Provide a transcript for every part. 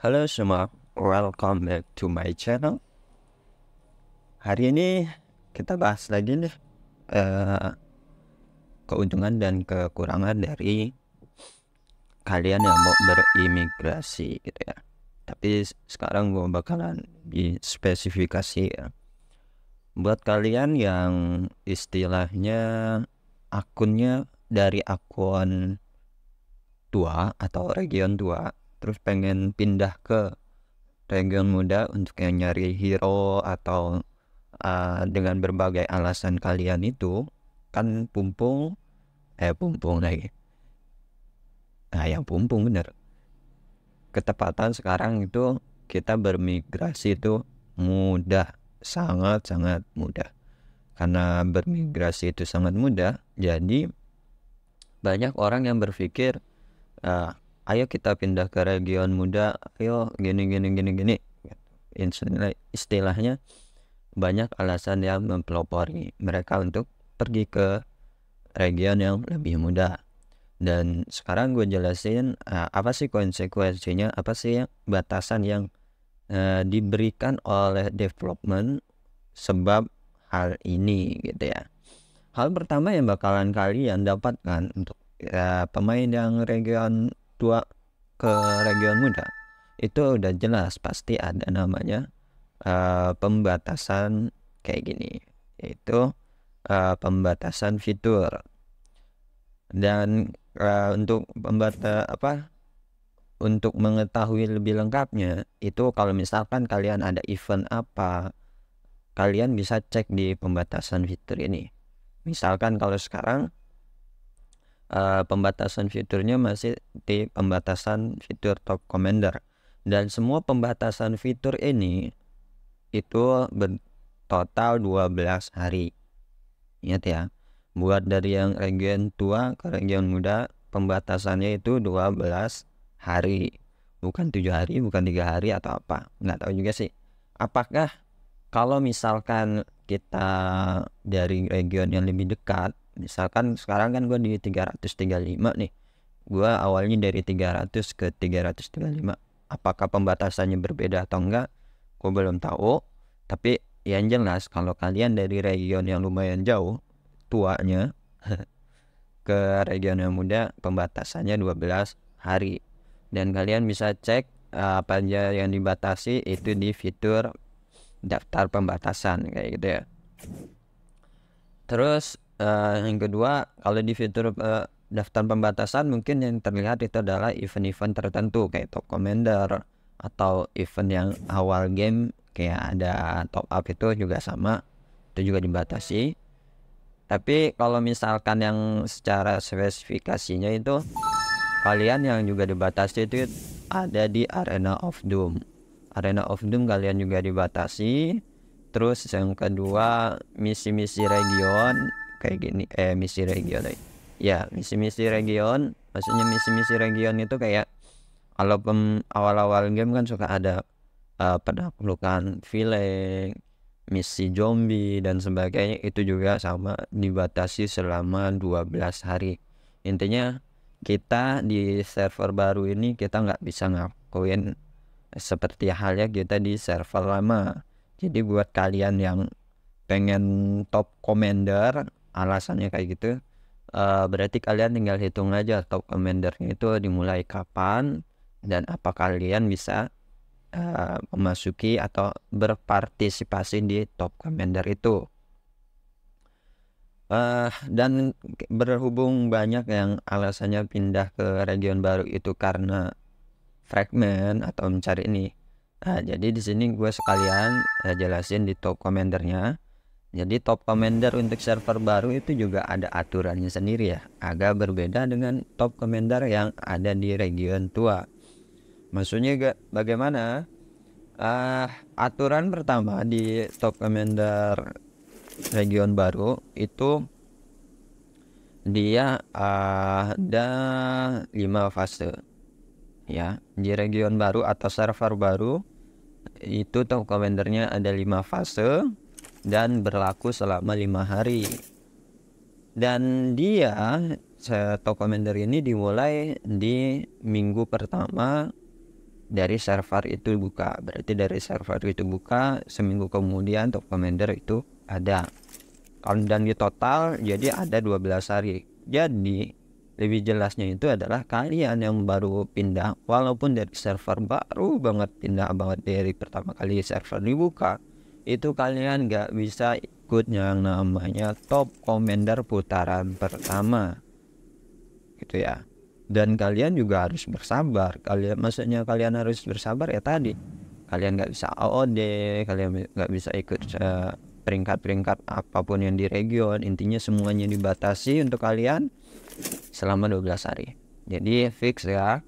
Halo semua, welcome back to my channel. Hari ini kita bahas lagi nih eh, keuntungan dan kekurangan dari kalian yang mau berimigrasi gitu ya. Tapi sekarang gue bakalan dispesifikasi ya. Buat kalian yang istilahnya akunnya dari akun tua atau region tua, terus pengen pindah ke region muda untuk yang nyari hero atau dengan berbagai alasan kalian itu kan pumpung lagi. Nah, yang pumpung bener. Ketepatan sekarang itu kita bermigrasi itu mudah, sangat-sangat mudah. Karena bermigrasi itu sangat mudah, jadi banyak orang yang berpikir, ayo kita pindah ke region muda, ayo gini. Istilahnya banyak alasan yang mempelopori mereka untuk pergi ke region yang lebih mudah. Dan sekarang gue jelasin apa sih konsekuensinya, apa sih batasan yang diberikan oleh development sebab hal ini gitu ya. Hal pertama yang bakalan kalian dapatkan untuk pemain yang region tua ke region muda itu udah jelas pasti ada namanya pembatasan kayak gini, yaitu pembatasan fitur. Dan untuk mengetahui lebih lengkapnya itu, kalau misalkan kalian ada event apa, kalian bisa cek di pembatasan fitur ini. Misalkan kalau sekarang pembatasan fiturnya masih di pembatasan fitur top commander, dan semua pembatasan fitur ini itu bertotal 12 hari. Ingat ya, buat dari yang region tua ke region muda pembatasannya itu 12 hari, bukan 7 hari, bukan 3 hari atau apa, nggak tahu juga sih. Apakah kalau misalkan kita dari region yang lebih dekat, misalkan sekarang kan gue di 335 nih, gue awalnya dari 300 ke 335, apakah pembatasannya berbeda atau enggak gue belum tahu. Tapi yang jelas kalau kalian dari region yang lumayan jauh tuanya ke region yang muda pembatasannya 12 hari, dan kalian bisa cek apa aja yang dibatasi itu di fitur daftar pembatasan kayak gitu ya. Terus yang kedua, kalau di fitur daftar pembatasan mungkin yang terlihat itu adalah event-event tertentu kayak top commander atau event yang awal game kayak ada top up, itu juga sama, itu juga dibatasi. Tapi kalau misalkan yang secara spesifikasinya itu, kalian yang juga dibatasi itu ada di Arena of Doom. Arena of Doom kalian juga dibatasi. Terus yang kedua, misi-misi region kayak gini, misi region ya, misi-misi region, maksudnya misi-misi region itu kayak kalau awal-awal game kan suka ada penaklukan villain, misi zombie dan sebagainya, itu juga sama dibatasi selama 12 hari. Intinya kita di server baru ini kita nggak bisa ngakuin seperti halnya kita di server lama. Jadi buat kalian yang pengen top commander, alasannya kayak gitu, berarti kalian tinggal hitung aja top commandernya itu dimulai kapan dan apa kalian bisa memasuki atau berpartisipasi di top commander itu. Dan berhubung banyak yang alasannya pindah ke region baru itu karena fragment atau mencari ini, jadi di sini gue sekalian jelasin di top commandernya. Jadi top commander untuk server baru itu juga ada aturannya sendiri ya, agak berbeda dengan top commander yang ada di region tua. Maksudnya bagaimana? Aturan pertama di top commander region baru itu dia ada 5 fase ya. Di region baru atau server baru itu top commandernya ada 5 fase dan berlaku selama 5 hari. Dan top commander ini dimulai di minggu pertama dari server itu buka. Berarti dari server itu buka, seminggu kemudian top commander itu ada. Dan di total jadi ada 12 hari. Jadi lebih jelasnya itu adalah kalian yang baru pindah, walaupun dari server baru banget, pindah banget dari pertama kali server dibuka, itu kalian nggak bisa ikut yang namanya top commander putaran pertama gitu ya. Dan kalian juga harus bersabar. Maksudnya kalian harus bersabar ya tadi, kalian nggak bisa AOD, kalian nggak bisa ikut peringkat-peringkat apapun yang di region. Intinya semuanya dibatasi untuk kalian selama 12 hari. Jadi fix ya,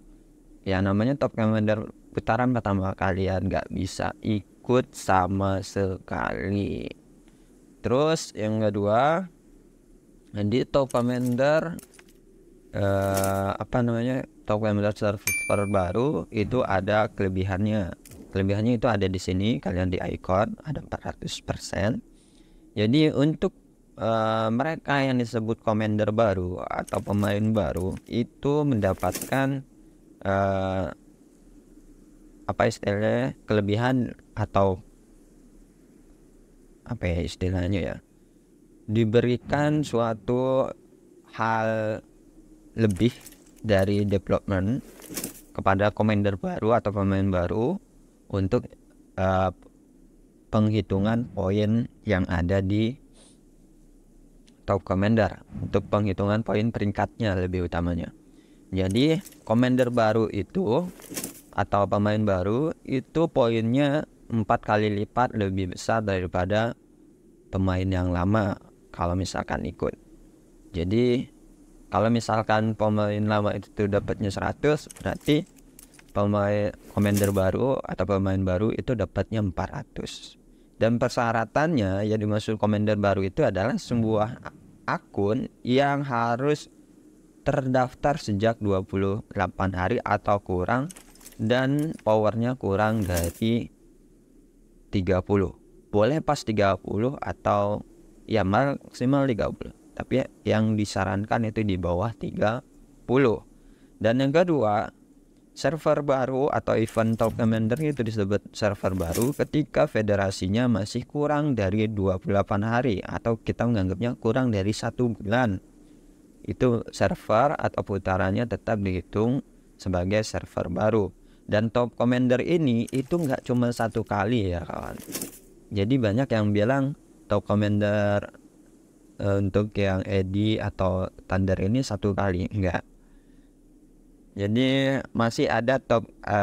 yang namanya top commander putaran pertama kalian nggak bisa ikut sama sekali. Terus yang kedua, di top commander top commander server baru itu ada kelebihannya. Kelebihannya itu ada di sini, kalian di icon ada 400%. Jadi untuk mereka yang disebut commander baru atau pemain baru itu mendapatkan apa istilahnya, kelebihan atau apa ya istilahnya ya, diberikan suatu hal lebih dari development kepada commander baru atau pemain baru untuk penghitungan poin yang ada di top commander, untuk penghitungan poin peringkatnya lebih utamanya. Jadi commander baru itu atau pemain baru itu poinnya 4 kali lipat lebih besar daripada pemain yang lama kalau misalkan ikut. Jadi kalau misalkan pemain lama itu dapatnya 100, berarti pemain commander baru atau pemain baru itu dapatnya 400. Dan persyaratannya yang dimaksud commander baru itu adalah sebuah akun yang harus terdaftar sejak 28 hari atau kurang, dan powernya kurang dari 30. Boleh pas 30 atau ya maksimal 30. Tapi yang disarankan itu di bawah 30. Dan yang kedua, server baru atau event top commander itu disebut server baru ketika federasinya masih kurang dari 28 hari atau kita menganggapnya kurang dari 1 bulan. Itu server atau putarannya tetap dihitung sebagai server baru. Dan top commander ini itu nggak cuma 1 kali ya kawan. Jadi banyak yang bilang top commander untuk yang Edi atau Thunder ini 1 kali, enggak. Jadi masih ada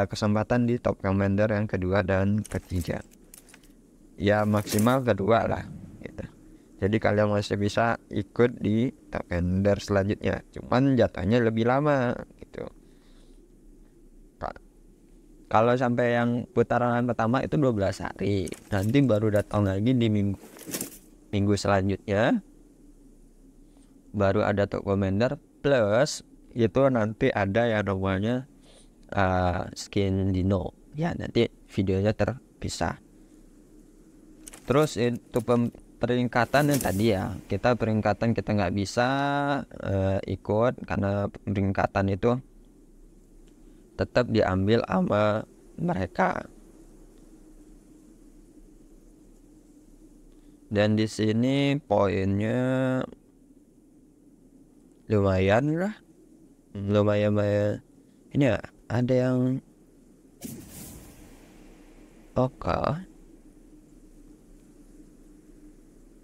kesempatan di top commander yang kedua dan ketiga. Ya maksimal kedua lah gitu. Jadi kalian masih bisa ikut di top commander selanjutnya. Cuman jatuhnya lebih lama gitu. Kalau sampai yang putaran pertama itu 12 hari. Nanti baru datang lagi di minggu selanjutnya. Baru ada top commander plus itu nanti ada yang namanya skin dino ya, nanti videonya terpisah. Terus itu peringkatan yang tadi ya, kita nggak bisa ikut karena peringkatan itu tetap diambil sama mereka. Dan di sini poinnya lumayan lah, lumayan ini ya, ada yang oke.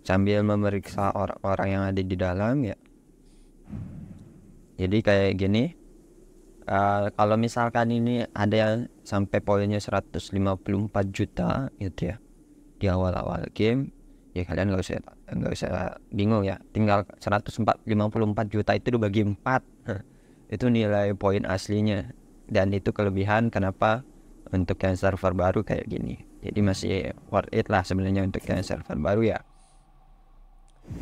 Sambil memeriksa orang-orang yang ada di dalam ya. Jadi kayak gini, kalau misalkan ini ada yang sampai poinnya 154 juta gitu ya di awal-awal game, ya kalian nggak usah bingung ya, tinggal 154 juta itu dibagi 4 itu nilai poin aslinya. Dan itu kelebihan kenapa untuk yang server baru kayak gini. Jadi masih worth it lah sebenarnya untuk yang server baru ya.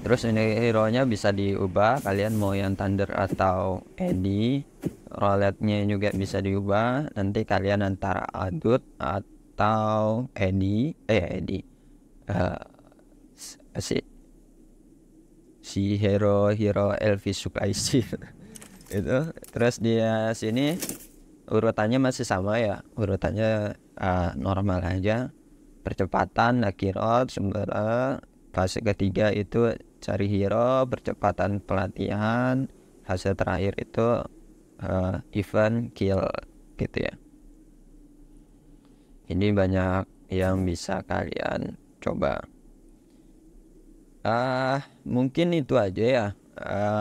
Terus ini hero nya bisa diubah, kalian mau yang Thunder atau Edi. Roletnya juga bisa diubah, nanti kalian antara Adut atau Edi si hero Elvis Sukaisi itu. Terus dia sini urutannya masih sama ya, urutannya normal aja. Percepatan Akirot, sumber fase ketiga itu cari hero, percepatan pelatihan, fase terakhir itu event kill gitu ya. Ini banyak yang bisa kalian coba. Mungkin itu aja ya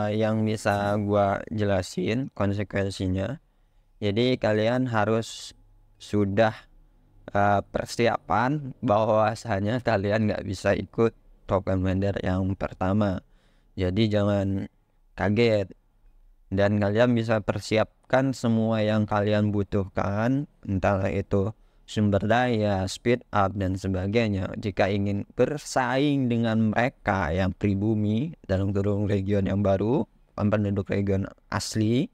yang bisa gua jelasin konsekuensinya. Jadi kalian harus sudah persiapan bahwasanya kalian nggak bisa ikut top commander yang pertama. Jadi jangan kaget, dan kalian bisa persiapkan semua yang kalian butuhkan, entah itu sumber daya, speed up dan sebagainya, jika ingin bersaing dengan mereka yang pribumi dalam kurung region yang baru, penduduk region asli.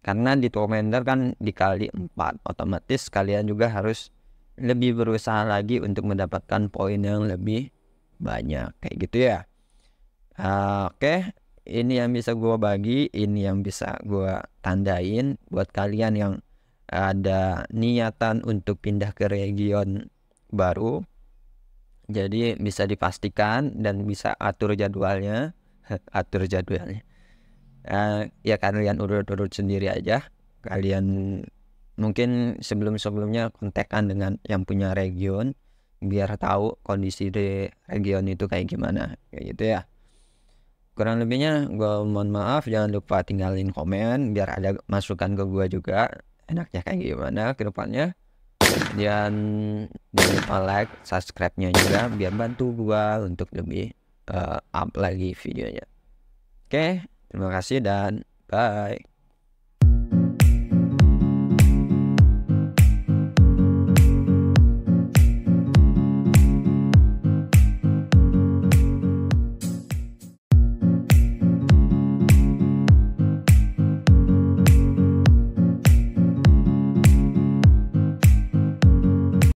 Karena di commander kan dikali 4, otomatis kalian juga harus lebih berusaha lagi untuk mendapatkan poin yang lebih banyak kayak gitu ya. Oke, ini yang bisa gua bagi, ini yang bisa gua tandain buat kalian yang ada niatan untuk pindah ke region baru. Jadi bisa dipastikan dan bisa atur jadwalnya. Atur jadwalnya. Ya kalian urut-urut sendiri aja. Kalian mungkin sebelumnya kontekan dengan yang punya region biar tahu kondisi di region itu kayak gimana, kayak gitu ya. Kurang lebihnya gue mohon maaf, jangan lupa tinggalin komen biar ada masukan ke gue juga enaknya kayak gimana ke depannya. Dan jangan lupa like, subscribe-nya juga biar bantu gue untuk lebih up lagi videonya. Oke, terima kasih dan bye.